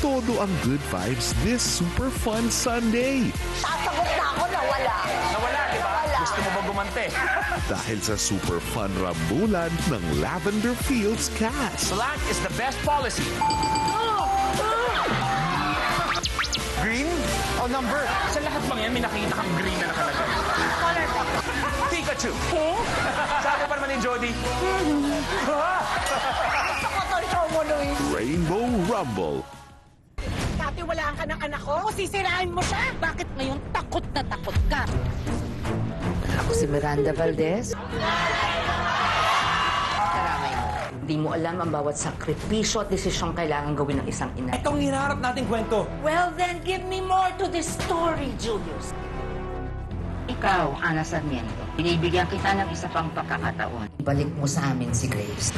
todo ang good vibes this super fun Sunday. Sasagot na ako na wala. Nawala, di ba? Nawala. Gusto mo ba gumante? Dahil sa super fun rambulan ng Lavender Fields cast. Black is the best policy. Green o number? Sa lahat bang yan, may nakikita kang green na nakalagay. Color po. Pikachu. Sabi pa naman ni Jody. Gusto ko to show mo, Luis. Rainbow Rumble. Dati walaan ka ng anak ko, sisirain mo siya. Bakit ngayon takot na takot ka? Ako si Miranda Valdez. Karamay mo. Hindi mo alam ang bawat sakripisyo at desisyong kailangan gawin ng isang ina. Itong hinaharap nating kwento. Well, then give me more to this story, Julius. Ikaw, Ana Sarmiento, binibigyan kita ng isa pang pagkakataon. Ibalik mo sa amin si Grace.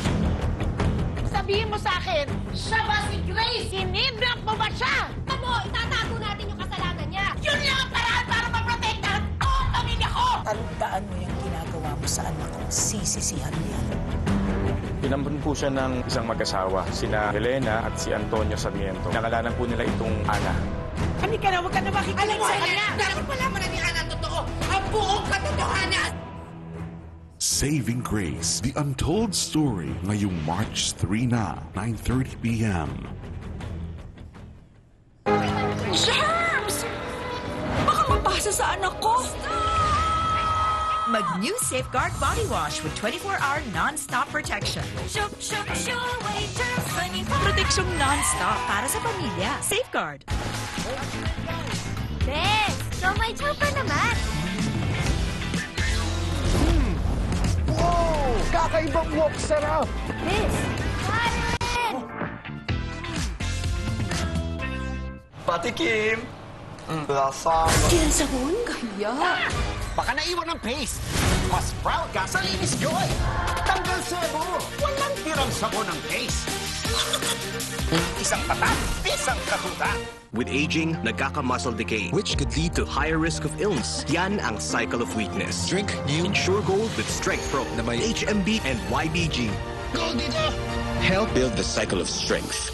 Sabihin mo sa akin, siya ba si Grace? Hinidnap mo ba siya? Ano, itatago natin yung kasalanan niya. Yun lang ang paraan para maprotektahan ang pamilya ko! Tandaan mo yung ginagawa mo sa anak ko. Sisisihan mo yan. Pinampun po siya ng isang mag-asawa, sina Helena at si Antonio Sarmiento. Nakalanan po nila itong Ana. Halika na, huwag ka na makikinig sa kanya! Dapat pala mo na ang totoo! Ang buong katotohanan! Saving Grace, The Untold Story, ngayong March 3 na, 9:30 p.m. Germs! Baka mapasa sa anak ko! Mag-new Safeguard Body Wash with 24-hour non-stop protection. Show, wait, turn funny. Proteksyong non-stop para sa pamilya. Safeguard. Bes, so may chopa naman. Wow! Kakaibang walk sarap! Bes, Karen! Pati Kim! Lasang! Kinsahon? Kaya? Baka naiwan ng paste. Mas proud ka sa Linis Joy. Tanggal sebo. Walang tirang sabo ng paste. Isang patat, isang katuta. With aging, nagkaka-muscle decay, which could lead to higher risk of illness. Yan ang cycle of weakness. Drink new Ensure Gold with Strength Pro na may HMB and YBG. Gold dito! Help build the cycle of strength.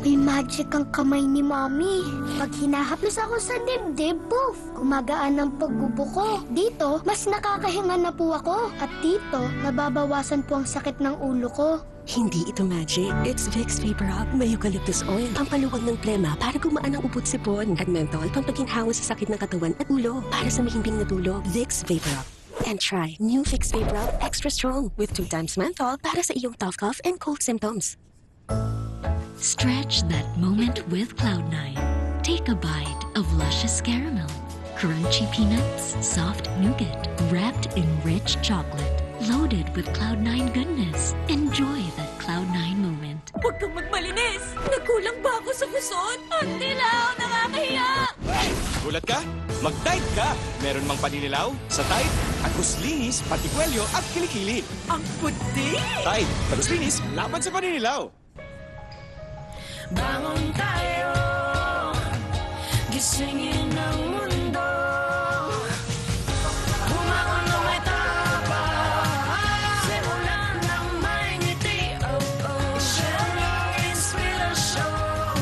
May magic ang kamay ni Mommy. Pag hinahaplos ako sa dibdib, poof, gumagaan ang pagbubuko. Dito, mas nakakahinga na po ako. At dito, nababawasan po ang sakit ng ulo ko. Hindi ito magic. It's Vicks Vapor Rub. May eucalyptus oil. Pampaluwag ng plema para gumaan ang ubot sipon. At menthol, pampaginhawa sa sakit ng katawan at ulo para sa mahimbing na tulog. Vicks Vapor Rub. And try new Vicks Vapor Rub Extra Strong with 2 times menthol para sa iyong tough cough and cold symptoms. Stretch that moment with Cloud9. Take a bite of luscious caramel, crunchy peanuts, soft nougat, wrapped in rich chocolate, loaded with Cloud9 goodness. Enjoy that Cloud9 moment. Huwag kang magmalinis. Nagkulang ba ako sa kusot? Hindi lang, nakakahiya. Gulat ka? Mag-Tide ka! Meron mang paninilaw sa Tide, aguslinis, patikwelyo at kilikili. Ang puti! Tide, aguslinis, laban sa paninilaw. Bangon tayo, gisingin ang mundo. Bumangon ng may tapang, simulan ng may ngiti. Oh, oh, share your inspirasyon.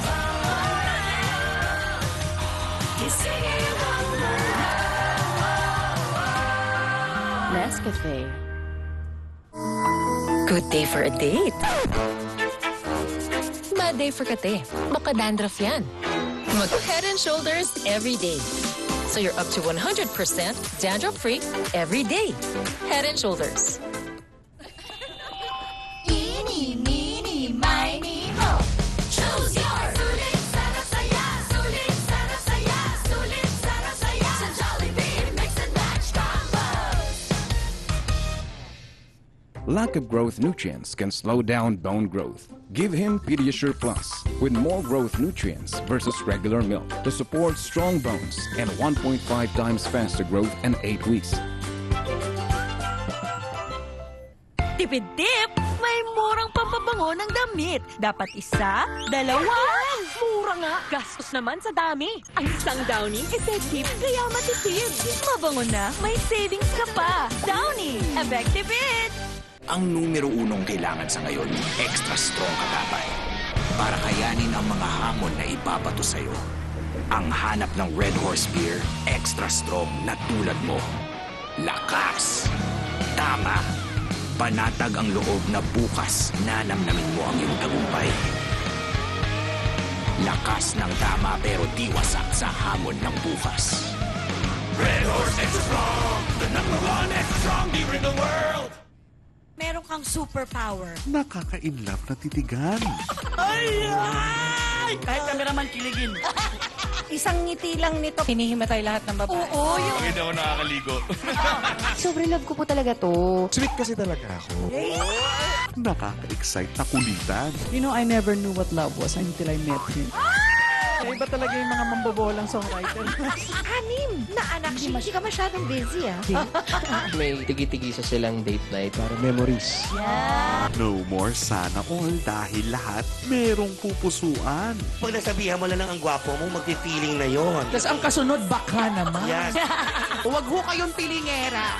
Bangon tayo, gisingin ang mundo. Nescafe. Good day for a date. Bad day for kate. Baka dandruff yan. Mag Head and Shoulders every day. So you're up to 100% dandruff-free every day. Head and Shoulders. Eeny, meeny, miny, mo. Choose yours. Sulit, sarap, saya. Sulit, sarap, saya. Sulit, sarap, saya. Sa Jollibee, mix and match combos. Lack of growth nutrients can slow down bone growth. Give him Pediasure Plus with more growth nutrients versus regular milk to support strong bones and 1.5 times faster growth in 8 weeks. Tipid tip! May murang pampabango ng damit. Dapat isa, dalawa. Mura nga. Gastos naman sa dami. Ang isang Downy, effective kaya matipid. Mabango na, may savings ka pa. Downy, effective it. Ang numero unong kailangan sa ngayon, extra strong katapay. Para kayanin ang mga hamon na ibabato sa'yo. Ang hanap ng Red Horse Beer, extra strong na tulad mo. Lakas! Tama! Panatag ang loob na bukas nanamnamin mo ang iyong tagumpay. Lakas ng tama pero di wasak sa hamon ng bukas. Red Horse Extra Strong! The #1 extra strong beer in the world! Meron kang superpower. Nakaka-inlove na titigan. Ay! Kahit kameraman kiligin. Isang ngiti lang nito, hinihimatay lahat ng babae. Oo, Bakit hindi ako nakakaligo? Sobrang love ko po talaga to. Sweet kasi talaga ako. Nakaka-excite na kulitan. You know, I never knew what love was until I met him. Kaya iba talaga yung mga mambobolang songwriter. 6 na anak siya. Hindi ka masyadong busy, ah. May tigi-tigisa silang date night para memories. No more sana all dahil lahat merong pupusuan. Pag nasabihan mo lang ang gwapo mo, magpi-feeling na yon. Tapos ang kasunod, baka naman. Yan. Huwag ho kayong pilingera.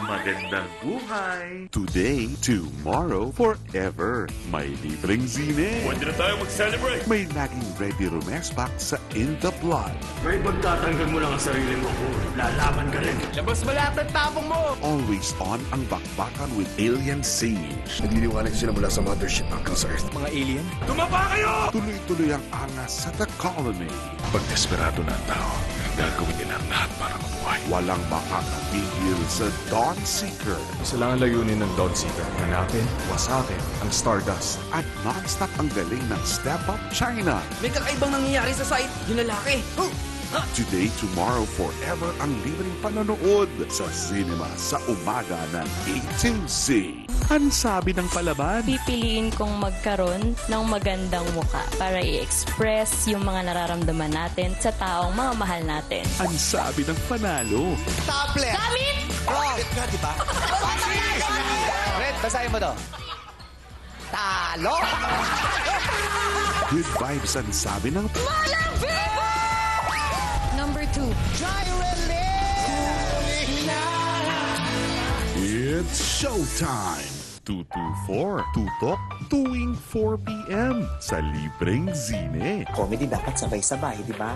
Magandang buhay! Today, tomorrow, forever. May libreng zine. Pwede na tayo mag-celebrate. May naging ready romespak sa In the Blood. May pagtatanggal mo lang ang sarili mo kung lalaban ka rin. Labas mo lahat ng tapong mo! Always on ang bakbakan with Alien Siege. Nagliliwanag sila mula sa mothership hanggang sa Earth. Mga alien? Tumapa kayo! Tuloy-tuloy ang angas sa The Colony. Pag desperado na ang tao, gagawin din ang lahat para mabuhay. Walang makakapigil sa Dawn Seeker. Isa lang ang layunin ng Dawn Seeker. Hanapin, wasakin ang Stardust. At non-stop ang galing ng Step Up China. May kakaibang nangyayari sa site. Yung lalaki. Today, tomorrow, forever ang libreng panonood sa cinema sa umaga ng 18C. Ang sabi ng palaban? Pipiliin kong magkaroon ng magandang muka para i-express yung mga nararamdaman natin sa taong mga mahal natin. Ang sabi ng panalo? Tablet! Gamit! Tablet nga, di ba? Red, basahin mo to. Talo! Good vibes ang sabi ng... Number 2. It's showtime! 224, tutok, tuwing 4 p.m. sa libreng zine. Comedy dapat sabay-sabay, di ba?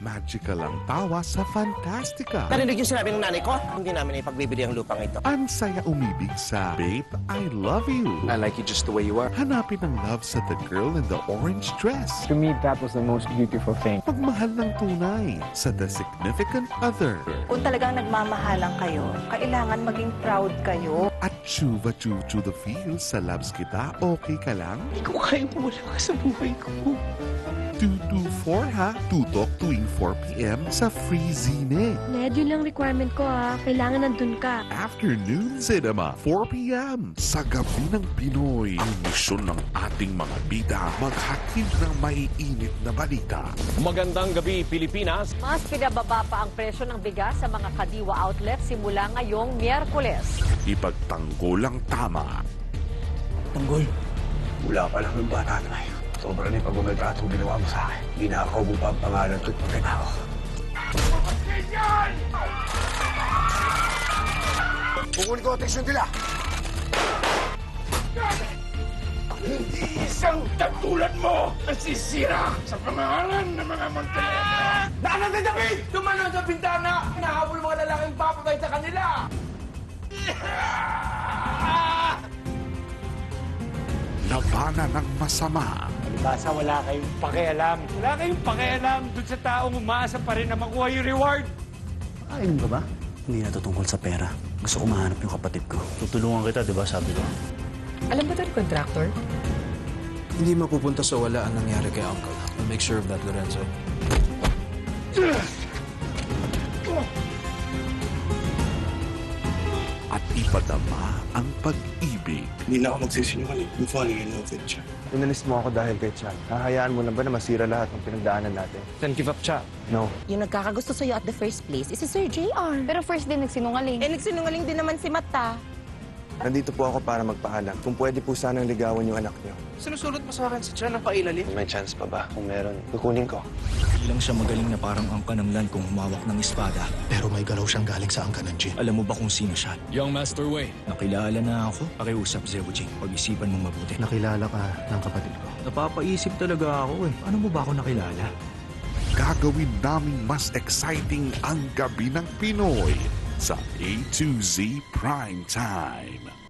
Magical ang tawa sa Fantastica. Narinig yung sinabi ng nanay ko? Hindi namin ipagbibili ang lupang ito. Ang saya umibig sa Babe, I Love You. I like you just the way you are. Hanapin ang love sa The Girl in the Orange Dress. To me, that was the most beautiful thing. Pagmahal ng tunay sa The Significant Other. Kung talagang nagmamahalan kayo, kailangan maging proud kayo. At Chuva Chuchu the Feel sa Labs Kita, okay ka lang? Hindi ko kaya wala ka sa buhay ko. 224 ha? Tutok tuwing 4 p.m. sa Free Zine. Ned, yun lang requirement ko, ha. Kailangan nandun ka. Afternoon Cinema, 4 p.m. Sa gabi ng Pinoy, ang misyon ng ating mga bida maghatid ng maiinit na balita. Magandang gabi, Pilipinas. Mas pinababa pa ang presyo ng bigas sa mga Kadiwa outlet simula ngayong Miyerkules. Ipagtanggol ang tama. Tanggol, wala pa lang ng bata na yun. Sobra na yung pag-umagatong ginawa mo sa akin. Ginakaw mo pa ang pangalan ko't pagkinawa ko. Kukunin ko atensyon nila! Hindi isang katulad mo nasisira sa pangalan ng mga Montenegro. Naanan na David! Tumalon sa bintana! Hinahabol mga lalaking papatay sa kanila! Labanan ng masama. Basta wala kayong pakialam. Wala kayong pakialam dun sa taong umaasa pa rin na makuha yung reward. Ayun ka ba? Hindi na to tungkol sa pera. Gusto ko mahanap yung kapatid ko. Tutulungan kita, di ba? Sabi ko. Alam ba ito yung contractor? Hindi mapupunta sa wala ang nangyari kay Uncle. I'll make sure of that, Lorenzo. At ipadama ang pag-ibig. Hindi na ako magsisinungaling. I'm falling in love with Chad. Inalis mo ako dahil kay Chad. Hahayaan mo na ba na masira lahat ng pinagdaanan natin? Then give up, Chad. No. Yung nagkakagusto sa'yo at the first place is si Sir JR. Pero first din nagsinungaling. Nagsinungaling din naman si Mata. Nandito po ako para magpaalam. Kung pwede po sanang ligawan yung anak niyo. Sinusulot mo sa akin si Chan ng pailalim? May chance pa ba? Kung meron, kukunin ko. Hindi lang siya magaling na parang angka ng land kung humawak ng espada. Pero may galaw siyang galing sa angka ng Jin. Alam mo ba kung sino siya? Young Master Wei. Nakilala na ako. Pakiusap, Zebo Jing. Pag-isipan mong mabuti. Nakilala ka ng kapatid ko. Napapaisip talaga ako eh. Paano mo ba ako nakilala? Gagawin naming mas exciting ang gabi ng Pinoy sa A to Z Prime Time.